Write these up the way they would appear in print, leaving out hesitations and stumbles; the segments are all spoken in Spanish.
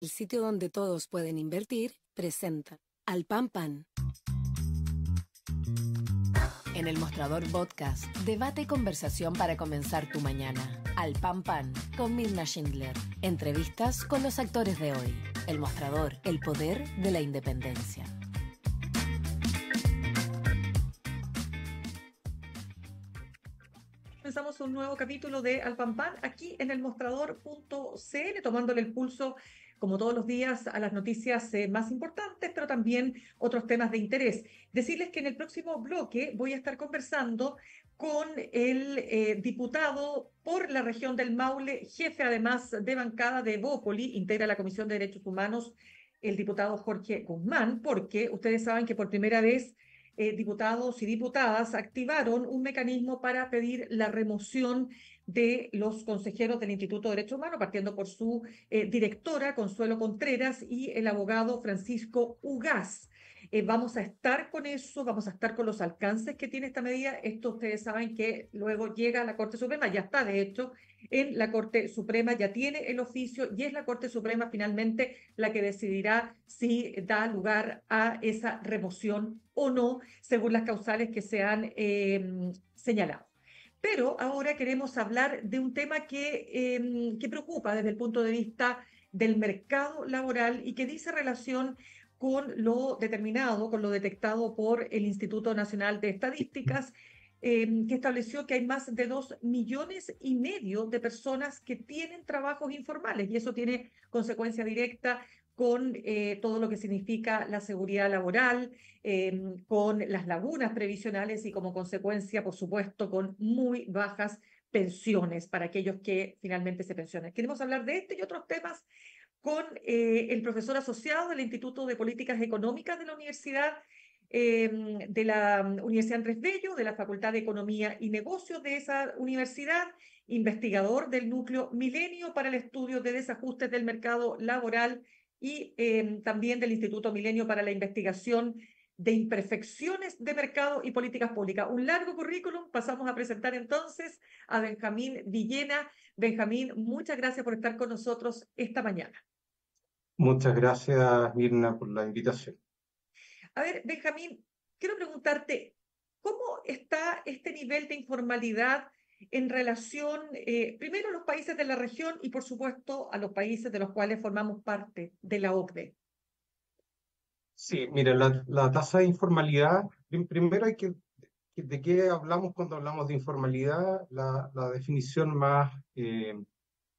El sitio donde todos pueden invertir presenta Al Pan Pan. En el Mostrador Podcast, debate y conversación para comenzar tu mañana. Al Pan Pan, con Mirna Schindler. Entrevistas con los actores de hoy. El Mostrador, el poder de la independencia. Comenzamos un nuevo capítulo de Al Pan Pan aquí en el mostrador.cl, tomándole el pulso, como todos los días, a las noticias más importantes, pero también otros temas de interés. Decirles que en el próximo bloque voy a estar conversando con el diputado por la región del Maule, jefe además de bancada de Evópoli, integra la Comisión de Derechos Humanos, el diputado Jorge Guzmán, porque ustedes saben que por primera vez diputados y diputadas activaron un mecanismo para pedir la remoción de los consejeros del Instituto de Derechos Humanos, partiendo por su directora, Consuelo Contreras, y el abogado Francisco Ugaz. Vamos a estar con eso, vamos a estar con los alcances que tiene esta medida. Esto ustedes saben que luego llega a la Corte Suprema, ya está de hecho en la Corte Suprema, ya tiene el oficio y es la Corte Suprema finalmente la que decidirá si da lugar a esa remoción o no, según las causales que se han señalado. Pero ahora queremos hablar de un tema que preocupa desde el punto de vista del mercado laboral y que dice relación con lo determinado, con lo detectado por el Instituto Nacional de Estadísticas, que estableció que hay más de 2,5 millones de personas que tienen trabajos informales y eso tiene consecuencia directa con todo lo que significa la seguridad laboral, con las lagunas previsionales y como consecuencia, por supuesto, con muy bajas pensiones para aquellos que finalmente se pensionan. Queremos hablar de este y otros temas con el profesor asociado del Instituto de Políticas Económicas de la Universidad Andrés Bello, de la Facultad de Economía y Negocios de esa universidad, investigador del Núcleo Milenio para el estudio de desajustes del mercado laboral y también del Instituto Milenio para la investigación de imperfecciones de mercado y políticas públicas. Un largo currículum. Pasamos a presentar entonces a Benjamín Villena. Benjamín, muchas gracias por estar con nosotros esta mañana. Muchas gracias, Mirna, por la invitación. A ver, Benjamín, quiero preguntarte, ¿cómo está este nivel de informalidad en relación, primero, a los países de la región y, por supuesto, a los países de los cuales formamos parte de la OCDE? Sí, mira, la tasa de informalidad, primero ¿de qué hablamos cuando hablamos de informalidad? La definición más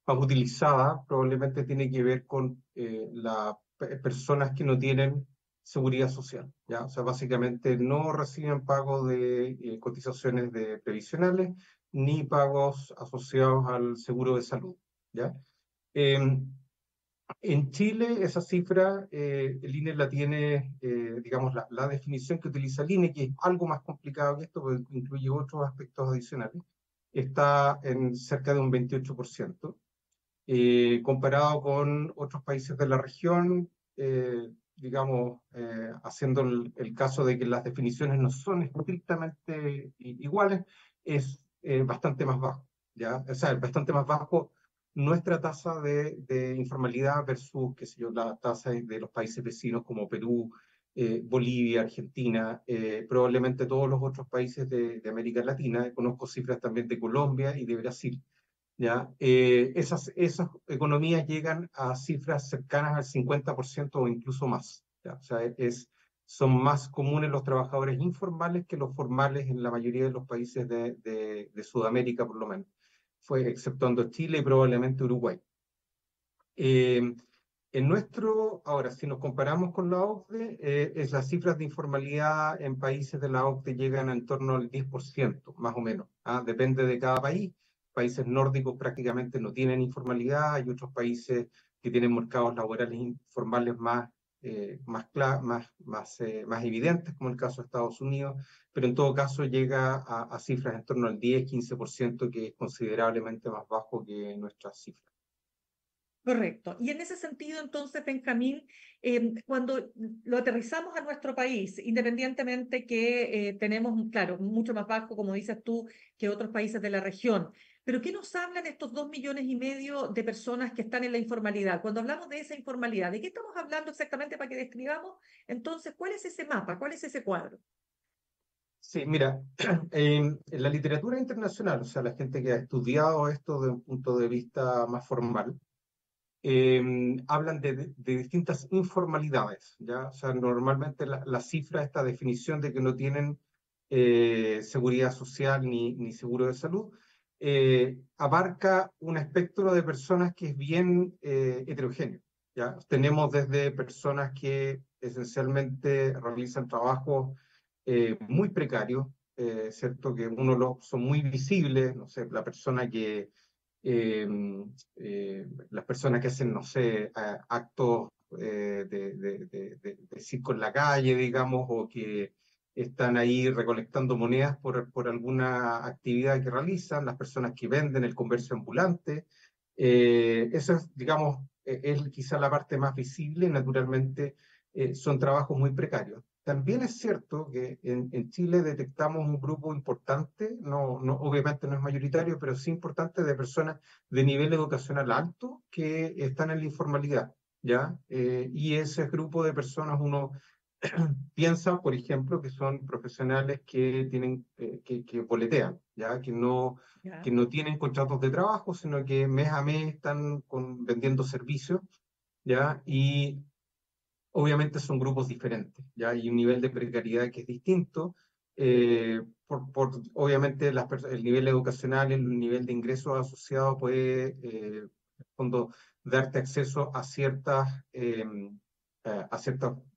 utilizada probablemente tiene que ver con las personas que no tienen seguridad social, ¿ya? O sea, básicamente no reciben pago de cotizaciones previsionales ni pagos asociados al seguro de salud, ¿ya? En Chile, esa cifra, el INE la tiene, digamos, la definición que utiliza el INE, que es algo más complicado que esto, porque incluye otros aspectos adicionales, está en cerca de un 28%. Comparado con otros países de la región, digamos, haciendo el caso de que las definiciones no son estrictamente iguales, es bastante más bajo, ¿ya? O sea, bastante más bajo nuestra tasa de informalidad versus, qué sé yo, la tasa de los países vecinos como Perú, Bolivia, Argentina, probablemente todos los otros países de América Latina. Conozco cifras también de Colombia y de Brasil. ¿Ya? Esas economías llegan a cifras cercanas al 50% o incluso más, ¿ya? O sea, son más comunes los trabajadores informales que los formales en la mayoría de los países de Sudamérica, por lo menos, exceptuando Chile y probablemente Uruguay. Ahora, si nos comparamos con la OCDE, las cifras de informalidad en países de la OCDE llegan en torno al 10%, más o menos, ¿ah? Depende de cada país. Países nórdicos prácticamente no tienen informalidad, hay otros países que tienen mercados laborales informales más evidentes, como el caso de Estados Unidos, pero en todo caso llega a cifras en torno al 10-15%, que es considerablemente más bajo que nuestras cifras. Correcto. Y en ese sentido, entonces, Benjamín, cuando lo aterrizamos a nuestro país, independientemente que tenemos, claro, mucho más bajo, como dices tú, que otros países de la región, Pero ¿qué nos hablan estos 2,5 millones de personas que están en la informalidad? Cuando hablamos de esa informalidad, ¿de qué estamos hablando exactamente para que describamos? Entonces, ¿cuál es ese mapa? ¿Cuál es ese cuadro? Sí, mira, en la literatura internacional, o sea, la gente que ha estudiado esto desde un punto de vista más formal, hablan de distintas informalidades, ¿ya? O sea, normalmente la cifra, esta definición de que no tienen seguridad social ni seguro de salud, abarca un espectro de personas que es bien heterogéneo, ¿ya? Tenemos desde personas que esencialmente realizan trabajos muy precarios, ¿cierto? Que son muy visibles, no sé, la persona que eh, las personas que hacen, no sé, actos de circo en la calle, digamos, o que están ahí recolectando monedas por alguna actividad que realizan, las personas que venden el comercio ambulante. Eso es, digamos, es quizá la parte más visible. Naturalmente, son trabajos muy precarios. También es cierto que en Chile detectamos un grupo importante, obviamente no es mayoritario, pero sí importante, de personas de nivel educacional alto que están en la informalidad, ¿ya? Y ese grupo de personas uno piensa, por ejemplo, que son profesionales que que boletean, ¿ya? ¿Ya? Que no tienen contratos de trabajo, sino que mes a mes están vendiendo servicios, ¿ya? Y obviamente son grupos diferentes, ¿ya? Hay un nivel de precariedad que es distinto. Obviamente el nivel educacional, el nivel de ingresos asociado puede, en el fondo, darte acceso a ciertos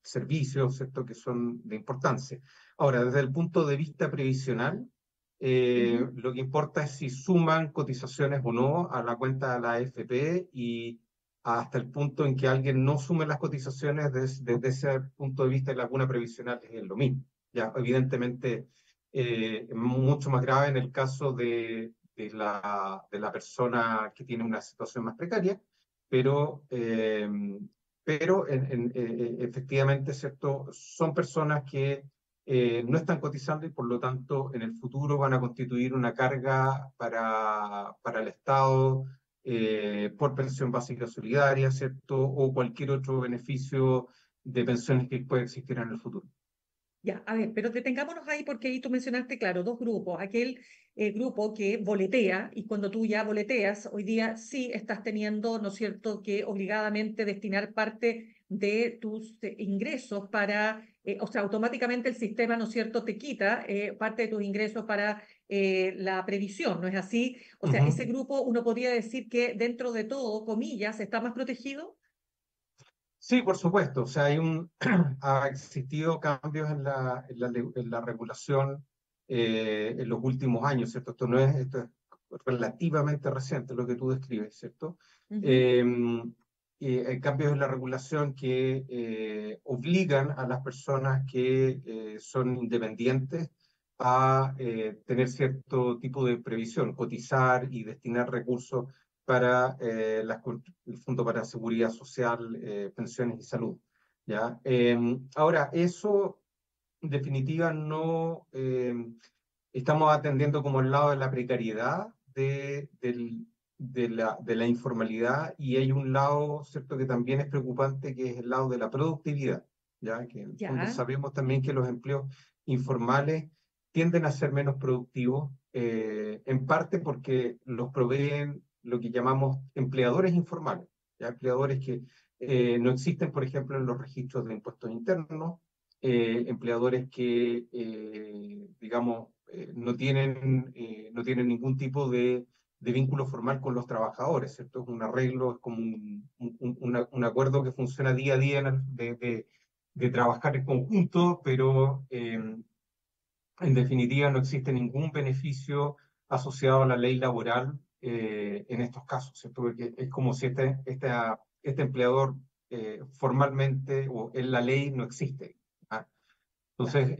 servicios, ¿cierto? Que son de importancia. Ahora, desde el punto de vista previsional, Ujú. lo que importa es si suman cotizaciones o no a la cuenta de la AFP, y hasta el punto en que alguien no sume las cotizaciones desde ese punto de vista de laguna previsional es lo mismo. Ya, evidentemente, mucho más grave en el caso de la persona que tiene una situación más precaria, pero, efectivamente, ¿cierto? Son personas que no están cotizando y por lo tanto en el futuro van a constituir una carga para el Estado, por pensión básica solidaria, ¿cierto? O cualquier otro beneficio de pensiones que pueda existir en el futuro. Ya, a ver, pero detengámonos ahí porque ahí tú mencionaste, claro, dos grupos. Aquel grupo que boletea, y cuando tú ya boleteas, hoy día sí estás teniendo, ¿no es cierto?, que obligadamente destinar parte de tus ingresos para, o sea, automáticamente el sistema, ¿no es cierto?, te quita parte de tus ingresos para la previsión, ¿no es así? O sea, ese Ujú. grupo uno podría decir que dentro de todo, comillas, está más protegido. Sí, por supuesto. O sea, ha existido cambios en la regulación en los últimos años, ¿cierto? Esto es relativamente reciente lo que tú describes, ¿cierto? Ujú. Eh, Hay cambios en la regulación que obligan a las personas que son independientes a tener cierto tipo de previsión, cotizar y destinar recursos para el Fondo para Seguridad Social, Pensiones y Salud, ¿ya? Ahora, eso en definitiva no estamos atendiendo como el lado de la precariedad de la informalidad, y hay un lado, ¿cierto?, que también es preocupante, que es el lado de la productividad, ¿ya? Que en el fondo Ya, sabemos también que los empleos informales tienden a ser menos productivos, en parte porque los proveen lo que llamamos empleadores informales, ¿ya? Empleadores que no existen, por ejemplo, en los registros de impuestos internos, empleadores que, digamos, no tienen ningún tipo de vínculo formal con los trabajadores, ¿cierto? Es un arreglo, es como un acuerdo que funciona día a día de trabajar en conjunto, pero en definitiva no existe ningún beneficio asociado a la ley laboral en estos casos, ¿cierto? Porque es como si este empleador formalmente o en la ley no existe. ¿Ah? claro. Entonces,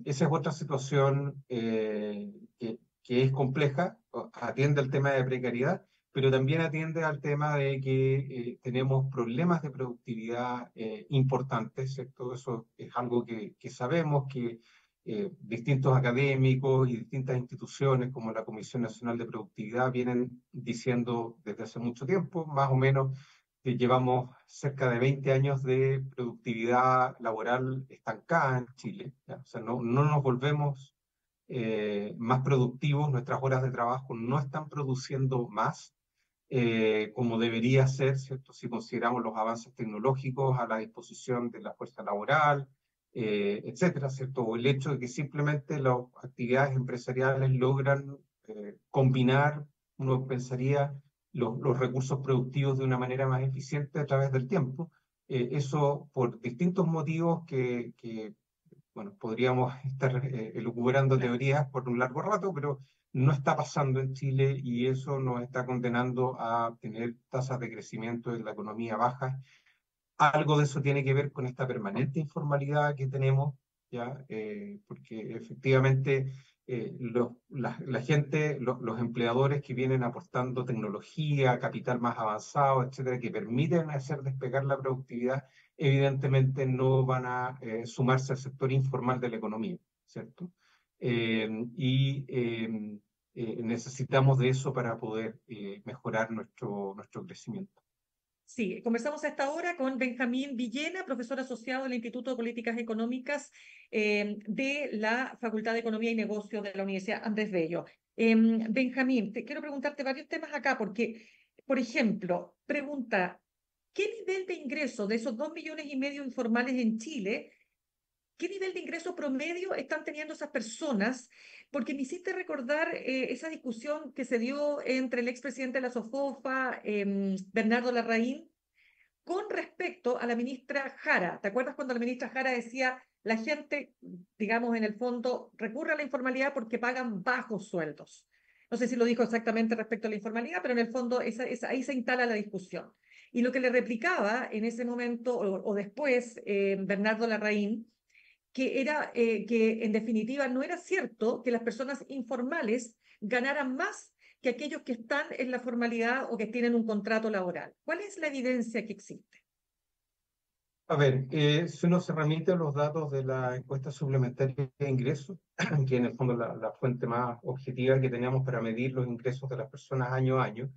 esa es otra situación que es compleja, atiende al tema de precariedad, pero también atiende al tema de que tenemos problemas de productividad importantes, ¿cierto? Eso es algo que sabemos, que distintos académicos y distintas instituciones como la Comisión Nacional de Productividad vienen diciendo desde hace mucho tiempo, más o menos, que llevamos cerca de 20 años de productividad laboral estancada en Chile, ¿ya? O sea, no nos volvemos más productivos, nuestras horas de trabajo no están produciendo más como debería ser, ¿cierto? Si consideramos los avances tecnológicos a la disposición de la fuerza laboral, etcétera, ¿cierto? O el hecho de que simplemente las actividades empresariales logran combinar, uno pensaría, los recursos productivos de una manera más eficiente a través del tiempo. Eso por distintos motivos que bueno, podríamos estar elucubrando teorías por un largo rato, pero no está pasando en Chile y eso nos está condenando a tener tasas de crecimiento de la economía bajas. Algo de eso tiene que ver con esta permanente informalidad que tenemos, ¿ya? Porque efectivamente la gente, los empleadores que vienen aportando tecnología, capital más avanzado, etcétera, que permiten hacer despegar la productividad, evidentemente no van a sumarse al sector informal de la economía, ¿cierto? Necesitamos de eso para poder mejorar nuestro crecimiento. Sí, conversamos a esta hora con Benjamín Villena, profesor asociado del Instituto de Políticas Económicas de la Facultad de Economía y Negocios de la Universidad Andrés Bello. Benjamín, te quiero preguntarte varios temas acá, porque, por ejemplo, pregunta, ¿qué nivel de ingreso de esos 2,5 millones informales en Chile, qué nivel de ingreso promedio están teniendo esas personas? Porque me hiciste recordar esa discusión que se dio entre el expresidente de la SOFOFA, Bernardo Larraín, con respecto a la ministra Jara. ¿Te acuerdas cuando la ministra Jara decía, la gente, digamos, en el fondo, recurre a la informalidad porque pagan bajos sueldos? No sé si lo dijo exactamente respecto a la informalidad, pero en el fondo ahí se instala la discusión. Y lo que le replicaba en ese momento, o después, Bernardo Larraín, que era que en definitiva no era cierto que las personas informales ganaran más que aquellos que están en la formalidad o que tienen un contrato laboral. ¿Cuál es la evidencia que existe? A ver, si uno se remite a los datos de la encuesta suplementaria de ingresos, que en el fondo es la fuente más objetiva que teníamos para medir los ingresos de las personas año a año,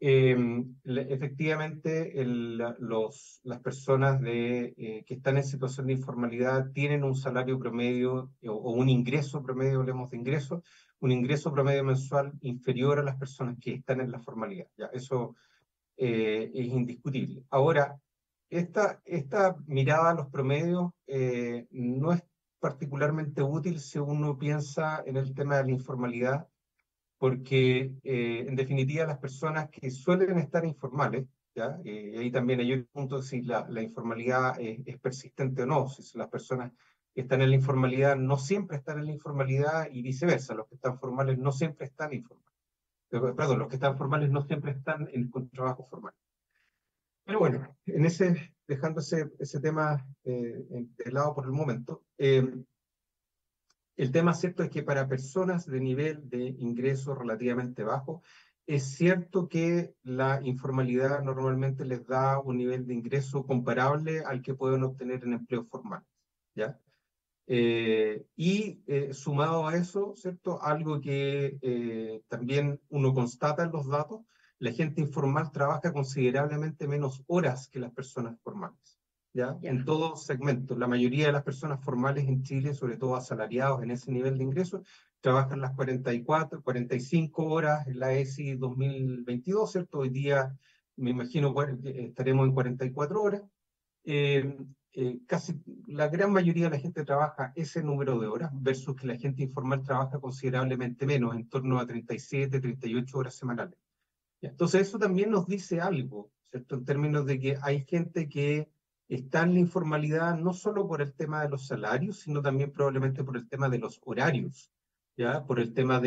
efectivamente las personas que están en situación de informalidad tienen un salario promedio o un ingreso promedio, hablemos de ingresos, un ingreso promedio mensual inferior a las personas que están en la formalidad. ¿Ya? Eso es indiscutible. Ahora, esta mirada a los promedios no es particularmente útil si uno piensa en el tema de la informalidad, porque en definitiva las personas que suelen estar informales, ¿ya? Y ahí también hay un punto de si la informalidad es persistente o no, si las personas que están en la informalidad no siempre están en la informalidad y viceversa, los que están formales no siempre están informales. Perdón, los que están formales no siempre están con trabajo formal. Pero bueno, dejando ese tema de lado por el momento, el tema cierto es que para personas de nivel de ingreso relativamente bajo, es cierto que la informalidad normalmente les da un nivel de ingreso comparable al que pueden obtener en empleos formales, ¿ya? Sumado a eso, ¿cierto? Algo que también uno constata en los datos, la gente informal trabaja considerablemente menos horas que las personas formales, ¿ya? En todos segmentos. La mayoría de las personas formales en Chile, sobre todo asalariados en ese nivel de ingresos, trabajan las 44, 45 horas en la ESI 2022, ¿cierto? Hoy día, me imagino, estaremos en 44 horas. Casi la gran mayoría de la gente trabaja ese número de horas versus que la gente informal trabaja considerablemente menos, en torno a 37, 38 horas semanales. Entonces eso también nos dice algo, ¿cierto? En términos de que hay gente que está en la informalidad no solo por el tema de los salarios, sino también probablemente por el tema de los horarios, ¿ya? Por el tema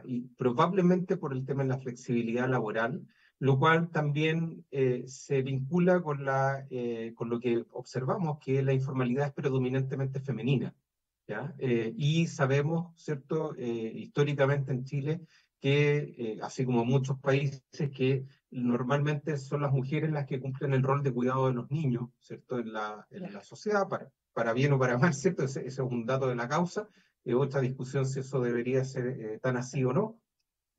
y probablemente por el tema de la flexibilidad laboral, lo cual también se vincula con lo que observamos, que la informalidad es predominantemente femenina, ¿ya? Y sabemos, ¿cierto? Históricamente en Chile, que así como en muchos países, que normalmente son las mujeres las que cumplen el rol de cuidado de los niños, ¿cierto? En la sociedad, para bien o para mal, ¿cierto? Ese es un dato de la causa, otra discusión si eso debería ser tan así o no.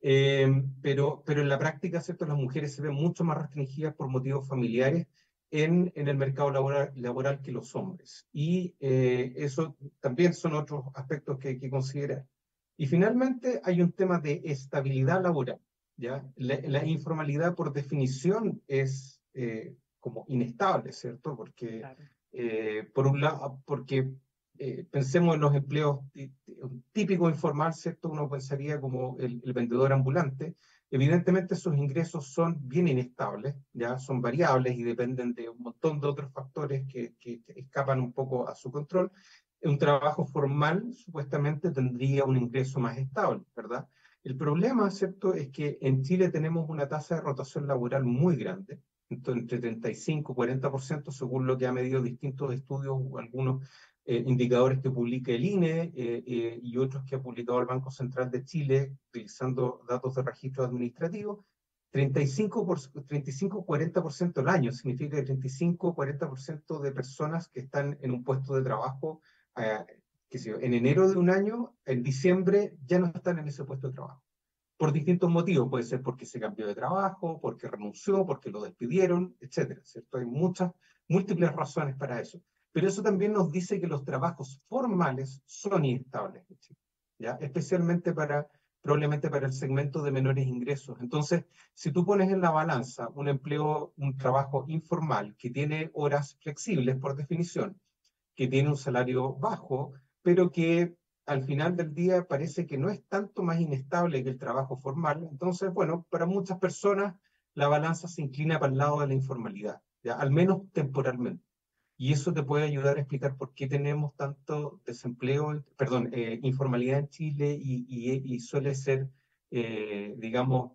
Pero en la práctica, ¿cierto? Las mujeres se ven mucho más restringidas por motivos familiares en el mercado laboral que los hombres. Y eso también son otros aspectos que hay que considerar. Y finalmente hay un tema de estabilidad laboral, ¿ya? La informalidad por definición es como inestable, ¿cierto? Porque, Claro. por un lado, porque pensemos en los empleos típicos informal, ¿cierto? Uno pensaría como el vendedor ambulante. Evidentemente esos ingresos son bien inestables, ya son variables y dependen de un montón de otros factores que escapan un poco a su control. Un trabajo formal supuestamente tendría un ingreso más estable, ¿verdad? El problema, ¿cierto?, es que en Chile tenemos una tasa de rotación laboral muy grande, entre 35 y 40%, según lo que ha medido distintos estudios o algunos indicadores que publica el INE y otros que ha publicado el Banco Central de Chile utilizando datos de registro administrativo. 35-40% al año, significa que 35-40% de personas que están en un puesto de trabajo, que sé yo, en enero de un año, en diciembre ya no están en ese puesto de trabajo. Por distintos motivos, puede ser porque se cambió de trabajo, porque renunció, porque lo despidieron, etcétera, ¿cierto? Hay múltiples razones para eso. Pero eso también nos dice que los trabajos formales son inestables, ¿ya? Especialmente probablemente para el segmento de menores ingresos. Entonces, si tú pones en la balanza un empleo, un trabajo informal que tiene horas flexibles por definición, que tiene un salario bajo, pero que al final del día parece que no es tanto más inestable que el trabajo formal, entonces, bueno, para muchas personas la balanza se inclina para el lado de la informalidad, ¿ya? Al menos temporalmente. Y eso te puede ayudar a explicar por qué tenemos tanto desempleo, perdón, informalidad en Chile y suele ser, digamos,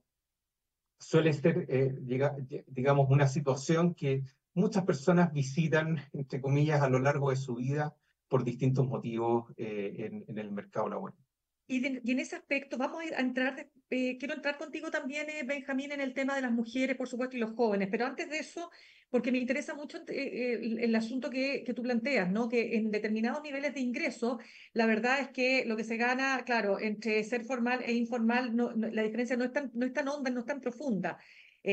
digamos, una situación que muchas personas visitan, entre comillas, a lo largo de su vida por distintos motivos en el mercado laboral. Y en ese aspecto, vamos a entrar, quiero entrar contigo también, Benjamín, en el tema de las mujeres, por supuesto, y los jóvenes, pero antes de eso, porque me interesa mucho el asunto que tú planteas, ¿no? Que en determinados niveles de ingreso, la verdad es que lo que se gana, claro, entre ser formal e informal, la diferencia no es tan honda, no es tan profunda.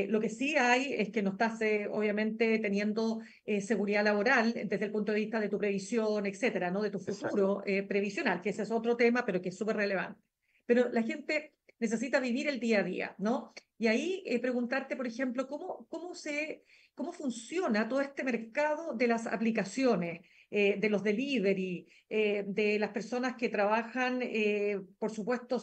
Lo que sí hay es que no estás, obviamente, teniendo seguridad laboral desde el punto de vista de tu previsión, etcétera, ¿no? De tu Exacto. futuro previsional, que ese es otro tema, pero que es súper relevante. Pero la gente necesita vivir el día a día, ¿no? Y ahí preguntarte, por ejemplo, cómo funciona todo este mercado de las aplicaciones, de los delivery, de las personas que trabajan, por supuesto,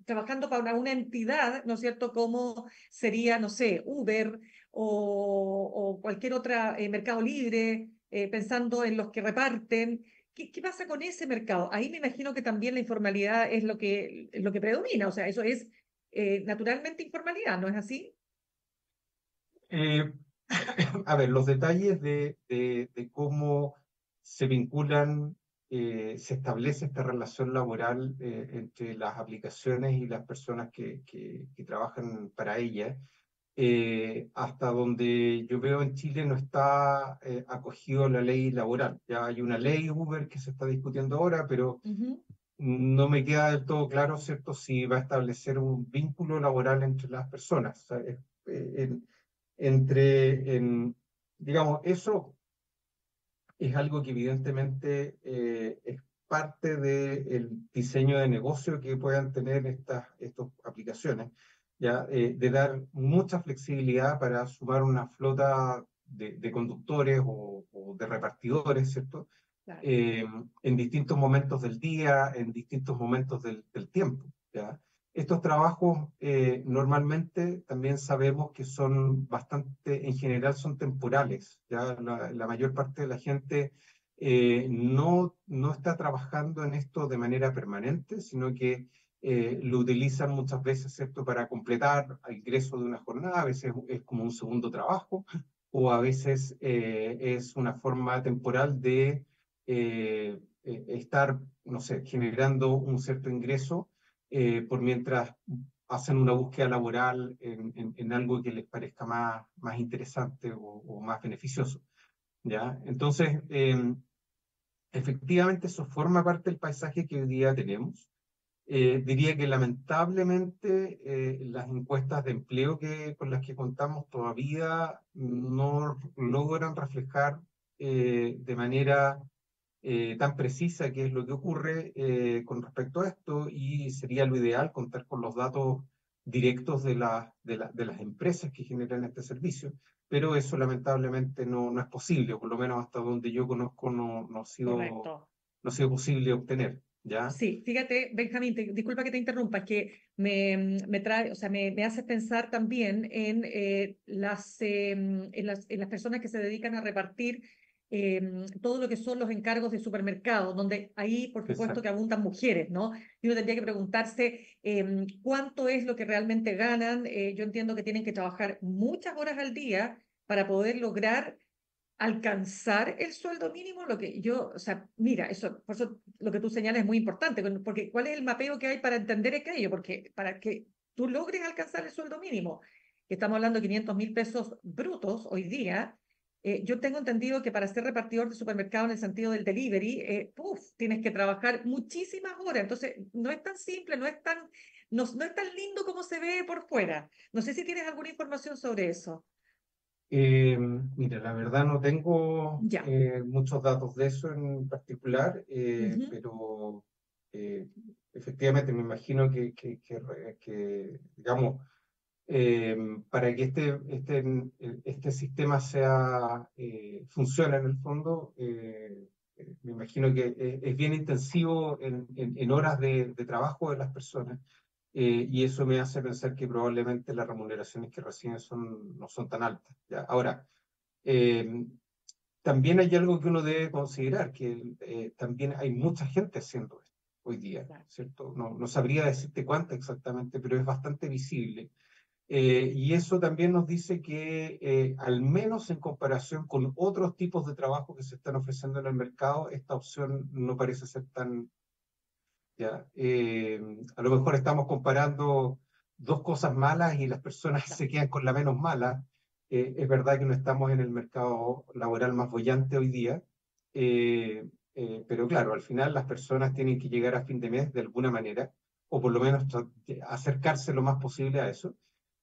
trabajando para una entidad, ¿no es cierto?, como sería, no sé, Uber o cualquier otra Mercado Libre, pensando en los que reparten. ¿Qué pasa con ese mercado? Ahí me imagino que también la informalidad es lo que predomina, o sea, eso es naturalmente informalidad, ¿no es así? Eh, a ver, los detalles de cómo se vinculan, se establece esta relación laboral entre las aplicaciones y las personas que trabajan para ellas. Hasta donde yo veo en Chile no está acogido la ley laboral. Ya hay una ley Uber que se está discutiendo ahora, pero Ujú. no me queda del todo claro, ¿cierto?, si va a establecer un vínculo laboral entre las personas. O sea, digamos, eso es algo que evidentemente es parte del diseño de negocio que puedan tener estas aplicaciones, ¿ya? De dar mucha flexibilidad para sumar una flota de conductores o de repartidores, ¿cierto? Claro. Eh, en distintos momentos del día, en distintos momentos del tiempo, ¿ya? Estos trabajos normalmente también sabemos que son bastante, en general son temporales, ¿ya? La mayor parte de la gente no está trabajando en esto de manera permanente, sino que lo utilizan muchas veces, ¿cierto?, para completar el ingreso de una jornada, a veces es como un segundo trabajo, o a veces es una forma temporal de estar, no sé, generando un cierto ingreso por mientras hacen una búsqueda laboral en algo que les parezca más interesante o más beneficioso, ¿ya? Entonces, efectivamente eso forma parte del paisaje que hoy día tenemos. Diría que lamentablemente las encuestas de empleo con las que contamos todavía no logran reflejar de manera tan precisa qué es lo que ocurre con respecto a esto, y sería lo ideal contar con los datos directos de las empresas que generan este servicio, pero eso lamentablemente no es posible, o por lo menos hasta donde yo conozco Correcto. no ha sido posible obtener, ¿ya? Sí, fíjate, Benjamín, disculpa que te interrumpa, es que me trae, o sea, me hace pensar también en, en las personas que se dedican a repartir todo lo que son los encargos de supermercados, donde ahí, por supuesto, que Exacto. abundan mujeres, ¿no? Y uno tendría que preguntarse cuánto es lo que realmente ganan. Yo entiendo que tienen que trabajar muchas horas al día para poder lograr alcanzar el sueldo mínimo, lo que yo, o sea, mira, eso, por eso lo que tú señalas es muy importante, porque ¿cuál es el mapeo que hay para entender aquello? Porque para que tú logres alcanzar el sueldo mínimo, que estamos hablando de 500.000 pesos brutos hoy día, yo tengo entendido que para ser repartidor de supermercado en el sentido del delivery, tienes que trabajar muchísimas horas, entonces no es tan simple, no es tan lindo como se ve por fuera. No sé si tienes alguna información sobre eso. Mira, la verdad no tengo Ya. muchos datos de eso en particular, Ujú. pero eh, efectivamente me imagino digamos, para que este sistema funcione en el fondo, me imagino que es bien intensivo en horas de trabajo de las personas, y eso me hace pensar que probablemente las remuneraciones que reciben no son tan altas, ¿ya? Ahora, eh, también hay algo que uno debe considerar, que también hay mucha gente haciendo esto hoy día, ¿cierto? No sabría decirte cuánta exactamente, pero es bastante visible. Y eso también nos dice que, al menos en comparación con otros tipos de trabajo que se están ofreciendo en el mercado, esta opción no parece ser tan, ¿ya? A lo mejor estamos comparando dos cosas malas y las personas se quedan con la menos mala. Es verdad que no estamos en el mercado laboral más bollante hoy día, eh, pero claro, al final las personas tienen que llegar a fin de mes de alguna manera, o por lo menos acercarse lo más posible a eso.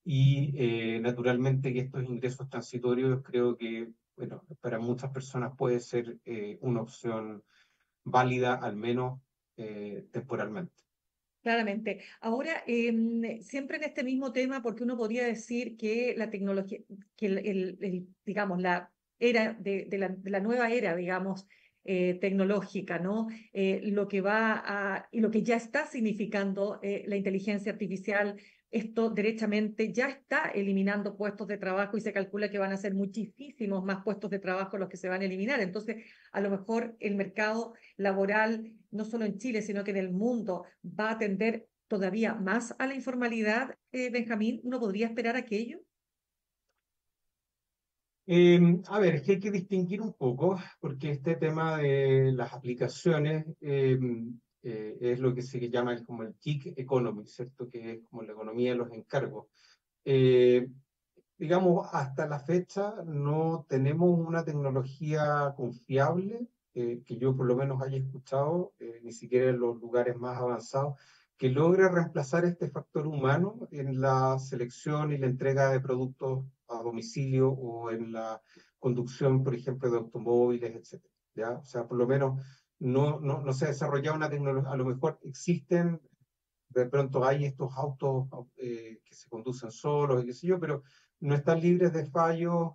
Y naturalmente que estos ingresos transitorios creo que, bueno, para muchas personas puede ser una opción válida, al menos temporalmente. Claramente. Ahora, siempre en este mismo tema, porque uno podría decir que la tecnología, que digamos, la era de la nueva era, digamos, tecnológica, ¿no? Lo que y lo que ya está significando la inteligencia artificial, esto derechamente ya está eliminando puestos de trabajo y se calcula que van a ser muchísimos más puestos de trabajo los que se van a eliminar. Entonces, a lo mejor el mercado laboral, no solo en Chile, sino que en el mundo, va a tender todavía más a la informalidad, Benjamín. ¿Uno podría esperar aquello? A ver, es que hay que distinguir un poco, porque este tema de las aplicaciones es lo que se llama como el gig economy, ¿cierto? Que es como la economía de los encargos. Eh, digamos, hasta la fecha no tenemos una tecnología confiable, que yo por lo menos haya escuchado, ni siquiera en los lugares más avanzados, que logre reemplazar este factor humano en la selección y la entrega de productos a domicilio, o en la conducción, por ejemplo, de automóviles, etcétera, ¿ya? O sea, por lo menos no se ha desarrollado una tecnología. A lo mejor existen, de pronto hay estos autos que se conducen solos y qué sé yo, pero no están libres de fallos,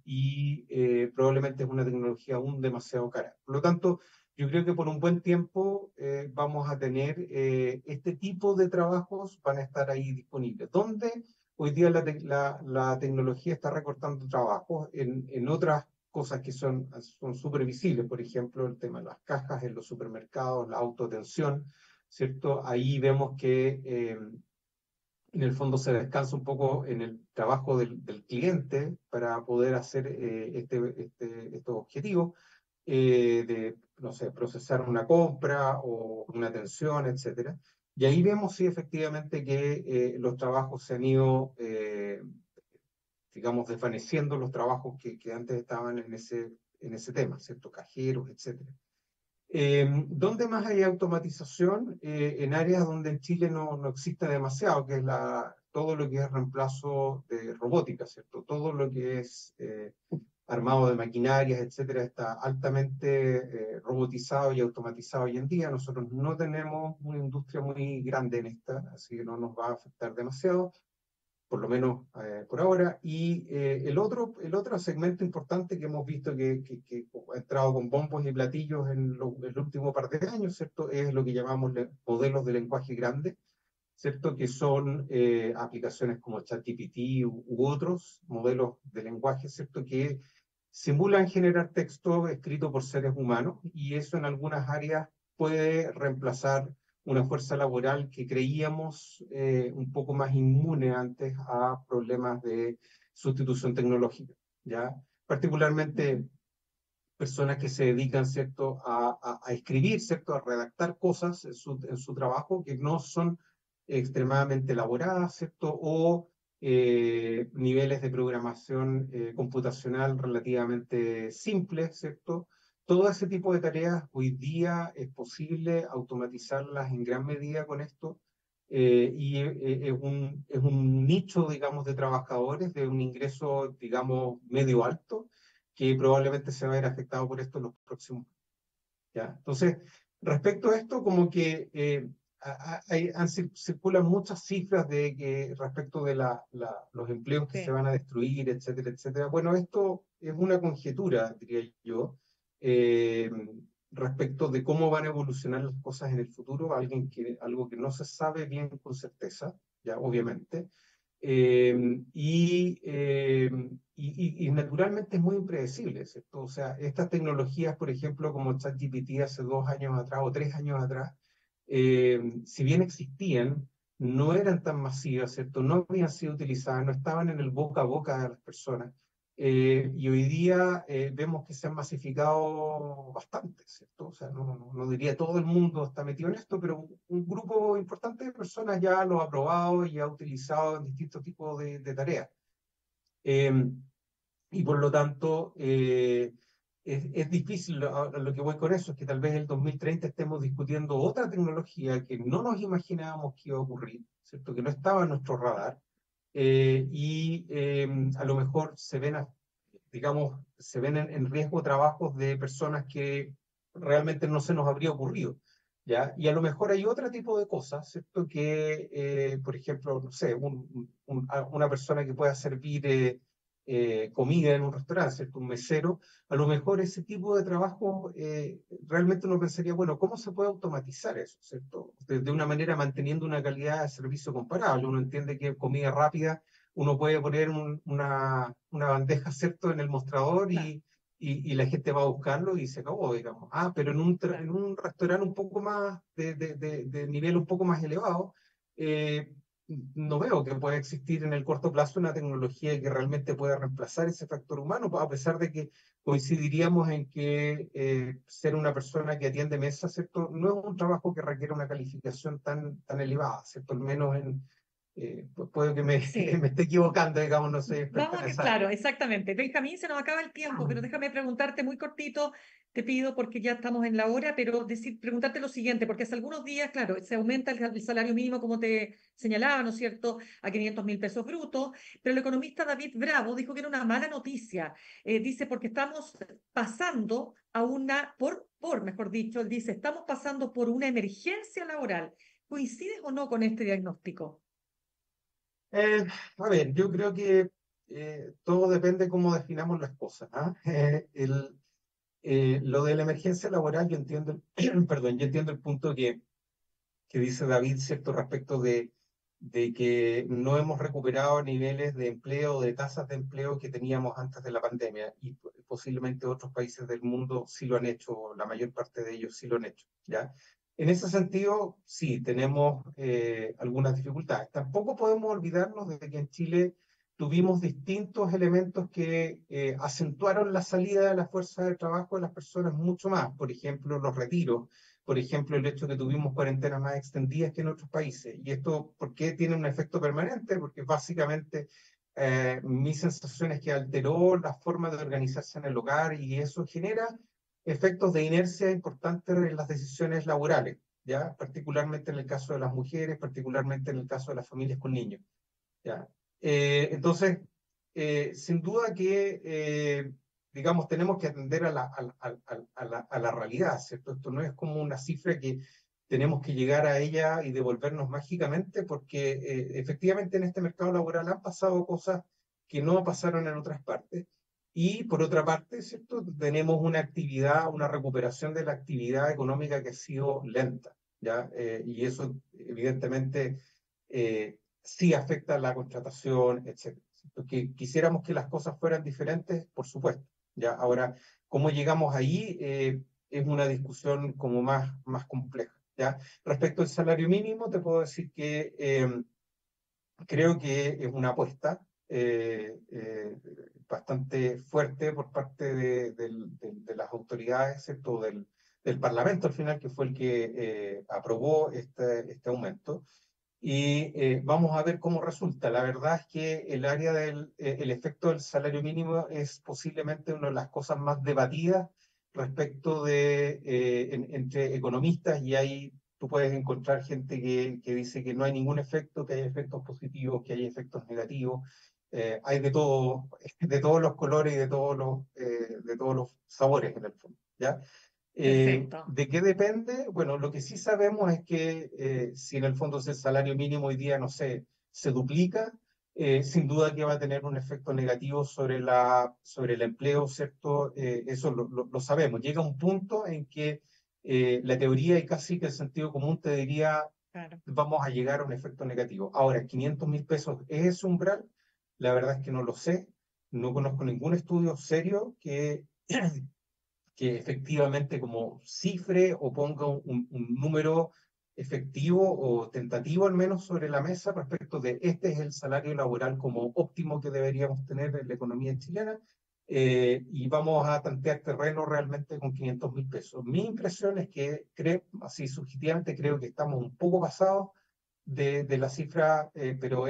y probablemente es una tecnología aún demasiado cara. Por lo tanto, yo creo que por un buen tiempo vamos a tener este tipo de trabajos, van a estar ahí disponibles. ¿Dónde? Hoy día la tecnología está recortando trabajos en otras cosas que son súper visibles, por ejemplo, el tema de las cajas en los supermercados, la autoatención, ¿cierto? Ahí vemos que en el fondo se descansa un poco en el trabajo del cliente para poder hacer estos objetivos, de, no sé, procesar una compra o una atención, etcétera. Y ahí vemos, sí, efectivamente, que los trabajos se han ido, digamos, desvaneciendo, los trabajos que antes estaban en ese tema, ¿cierto? Cajeros, etcétera. ¿Dónde más hay automatización? En áreas donde en Chile no existe demasiado, que es todo lo que es reemplazo de robótica, ¿cierto? Todo lo que es armado de maquinarias, etcétera, está altamente robotizado y automatizado hoy en día. Nosotros no tenemos una industria muy grande en esta, así que no nos va a afectar demasiado, por lo menos por ahora. Y el otro segmento importante que hemos visto que ha entrado con bombos y platillos en el último par de años, ¿cierto? Es lo que llamamos modelos de lenguaje grande, ¿cierto? Que son aplicaciones como ChatGPT u otros modelos de lenguaje, ¿cierto? Que simulan generar texto escrito por seres humanos, y eso en algunas áreas puede reemplazar una fuerza laboral que creíamos un poco más inmune antes a problemas de sustitución tecnológica, ¿ya? Particularmente personas que se dedican, ¿cierto?, a escribir, ¿cierto?, a redactar cosas en su trabajo que no son extremadamente elaboradas, ¿cierto?, o niveles de programación computacional relativamente simples, ¿cierto? Todo ese tipo de tareas hoy día es posible automatizarlas en gran medida con esto, y es un nicho, digamos, de trabajadores de un ingreso, digamos, medio alto, que probablemente se va a ver afectado por esto en los próximos años, ¿ya? Entonces, respecto a esto, como que circulan muchas cifras de que respecto de los empleos que se van a destruir, etcétera, etcétera. Bueno, esto es una conjetura, diría yo, eh, respecto de cómo van a evolucionar las cosas en el futuro, algo que no se sabe bien con certeza, ya, obviamente. Y naturalmente es muy impredecible, ¿cierto? O sea, estas tecnologías, por ejemplo, como ChatGPT hace 2 años atrás o 3 años atrás, si bien existían, no eran tan masivas, ¿cierto? No habían sido utilizadas, no estaban en el boca a boca de las personas. Y hoy día vemos que se han masificado bastante, ¿cierto? O sea, no diría todo el mundo está metido en esto, pero un grupo importante de personas ya lo ha probado y ha utilizado en distintos tipos de tareas. Y por lo tanto, es difícil. Lo que voy con eso es que tal vez en el 2030 estemos discutiendo otra tecnología que no nos imaginábamos que iba a ocurrir, ¿cierto? Que no estaba en nuestro radar. A lo mejor digamos, se ven en riesgo trabajos de personas que realmente no se nos habría ocurrido, ¿ya? Y a lo mejor hay otro tipo de cosas, ¿cierto? Que, por ejemplo, no sé, una persona que pueda servir comida en un restaurante, ¿cierto? Un mesero, a lo mejor ese tipo de trabajo realmente uno pensaría, bueno, ¿cómo se puede automatizar eso, ¿cierto? De una manera manteniendo una calidad de servicio comparable. Uno entiende que comida rápida, uno puede poner una bandeja, ¿cierto?, en el mostrador y la gente va a buscarlo y se acabó, digamos. Pero en un restaurante un poco más, de nivel un poco más elevado, no veo que pueda existir en el corto plazo una tecnología que realmente pueda reemplazar ese factor humano, a pesar de que coincidiríamos en que ser una persona que atiende mesas, ¿cierto?, no es un trabajo que requiera una calificación tan elevada, ¿cierto? Al menos puede que Sí. me esté equivocando, digamos, no sé. Claro, exactamente. Benjamín, se nos acaba el tiempo, pero déjame preguntarte muy cortito, te pido porque ya estamos en la hora, pero preguntarte lo siguiente, porque hace algunos días, claro, se aumenta el salario mínimo, como te señalaba, ¿no es cierto?, a 500.000 pesos brutos, pero el economista David Bravo dijo que era una mala noticia. Dice, porque estamos pasando a mejor dicho, él dice, estamos pasando por una emergencia laboral. ¿Coincides o no con este diagnóstico? A ver, yo creo que todo depende cómo definamos las cosas, ¿ah? Lo de la emergencia laboral, yo entiendo, perdón, yo entiendo el punto que dice David, ¿cierto?, respecto de que no hemos recuperado niveles de empleo, de tasas de empleo que teníamos antes de la pandemia, y posiblemente otros países del mundo sí lo han hecho, la mayor parte de ellos sí lo han hecho, ¿ya? En ese sentido, sí, tenemos algunas dificultades. Tampoco podemos olvidarnos de que en Chile tuvimos distintos elementos que acentuaron la salida de la fuerza de trabajo de las personas mucho más. Por ejemplo, los retiros. Por ejemplo, el hecho de que tuvimos cuarentenas más extendidas que en otros países. ¿Y esto por qué tiene un efecto permanente? Porque básicamente mi sensación es que alteró la forma de organizarse en el hogar y eso genera efectos de inercia importantes en las decisiones laborales, ¿ya? Particularmente en el caso de las mujeres, particularmente en el caso de las familias con niños, ¿ya? Entonces, sin duda que, digamos, tenemos que atender a la realidad, ¿cierto? Esto no es como una cifra que tenemos que llegar a ella y devolvernos mágicamente, porque efectivamente en este mercado laboral han pasado cosas que no pasaron en otras partes. Y por otra parte, ¿cierto? Tenemos una actividad, una recuperación de la actividad económica que ha sido lenta, ¿ya? Y eso evidentemente sí afecta a la contratación, etc. Que quisiéramos que las cosas fueran diferentes, por supuesto, ¿ya? Ahora, ¿cómo llegamos ahí? Es una discusión como más compleja, ¿ya? Respecto al salario mínimo, te puedo decir que creo que es una apuesta bastante fuerte por parte de las autoridades, ¿cierto? Del Parlamento al final, que fue el que aprobó este aumento. Y vamos a ver cómo resulta. La verdad es que el área el efecto del salario mínimo es posiblemente una de las cosas más debatidas respecto entre economistas, y ahí tú puedes encontrar gente que dice que no hay ningún efecto, que hay efectos positivos, que hay efectos negativos. Hay de todo, de todos los colores y de todos los sabores en el fondo, ¿ya? Perfecto. ¿De qué depende? Bueno, lo que sí sabemos es que si en el fondo el salario mínimo hoy día, no sé, se duplica, sin duda que va a tener un efecto negativo sobre el empleo, ¿cierto? Eso lo sabemos. Llega un punto en que la teoría y casi que el sentido común te diría, Claro. vamos a llegar a un efecto negativo. Ahora, 500.000 pesos, ¿es ese umbral? La verdad es que no lo sé. No conozco ningún estudio serio que efectivamente como cifre o ponga un número efectivo o tentativo al menos sobre la mesa respecto de este es el salario laboral como óptimo que deberíamos tener en la economía chilena, y vamos a tantear terreno realmente con 500.000 pesos. Mi impresión es que así subjetivamente creo que estamos un poco pasados de la cifra, pero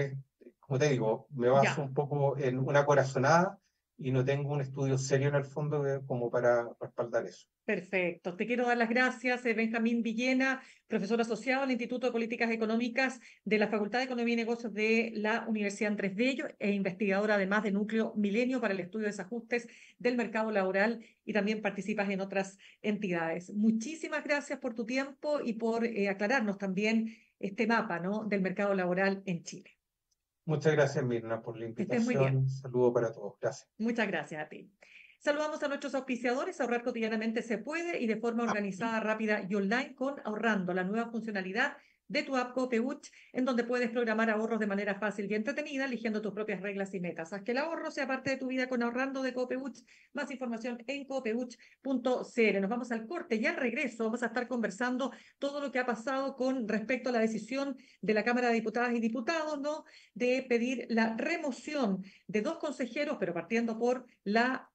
como te digo, me baso Ya. un poco en una corazonada y no tengo un estudio serio en el fondo como para respaldar eso. Perfecto. Te quiero dar las gracias, Benjamín Villena, profesor asociado al Instituto de Políticas Económicas de la Facultad de Economía y Negocios de la Universidad Andrés Bello e investigador además de Núcleo Milenio para el estudio de desajustes del mercado laboral, y también participas en otras entidades. Muchísimas gracias por tu tiempo y por aclararnos también este mapa, ¿no?, del mercado laboral en Chile. Muchas gracias, Mirna, por la Que estés muy bien. invitación. Saludo para todos. Gracias. Muchas gracias a ti. Saludamos a nuestros auspiciadores. Ahorrar cotidianamente se puede y de forma organizada, rápida y online con Ahorrando, la nueva funcionalidad de tu app Copeuch, en donde puedes programar ahorros de manera fácil y entretenida, eligiendo tus propias reglas y metas. Haz que el ahorro sea parte de tu vida con Ahorrando de Copeuch. Más información en copeuch.cl. Nos vamos al corte y al regreso vamos a estar conversando todo lo que ha pasado con respecto a la decisión de la Cámara de Diputadas y Diputados, ¿no?, de pedir la remoción de 2 consejeros, pero partiendo por la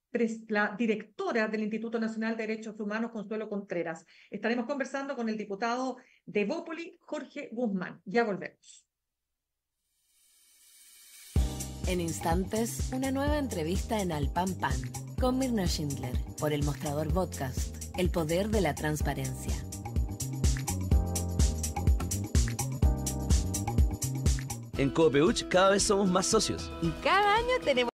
directora del Instituto Nacional de Derechos Humanos, Consuelo Contreras. Estaremos conversando con el diputado de Evópoli, Jorge Guzmán. Ya volvemos. En instantes, una nueva entrevista en Al Pan Pan con Mirna Schindler por El Mostrador Podcast, el poder de la transparencia. En Copeuch cada vez somos más socios. Y cada año tenemos